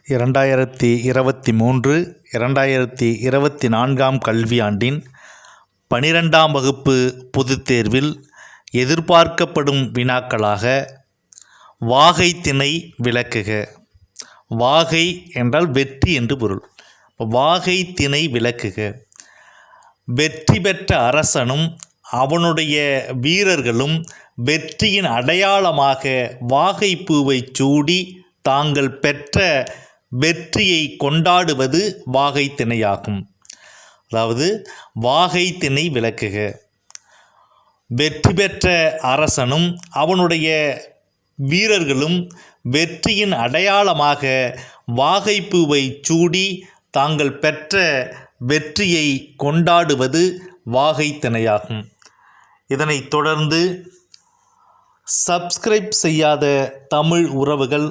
2023 2024 கல்வியாண்டின் 12ஆம் வகுப்பு பொதுத் தேர்வில் எதிர்பார்க்கப்படும் வினாக்களாக வாகை திணை விளக்குக. வாகை என்றால் வெற்றி என்று பொருள். வாகை திணை விளக்குக. வெற்றி பெற்ற அரசனும் அவனுடைய வீரர்களும் வெற்றியின் அடையாளமாக வாகைப்பூவை சூடி தாங்கள் பெற்ற வெற்றியை கொண்டாடுவது வாகை திணையாகும். அதாவது வாகை திணை விளக்குக. வெற்றி பெற்ற அரசனும் அவனுடைய வீரர்களும் வெற்றியின் அடையாளமாக வாகைப்பூவை சூடி தாங்கள் பெற்ற வெற்றியை கொண்டாடுவது வாகை திணையாகும். இதனைத் தொடர்ந்து சப்ஸ்கிரைப் செய்யாத தமிழ் உறவுகள்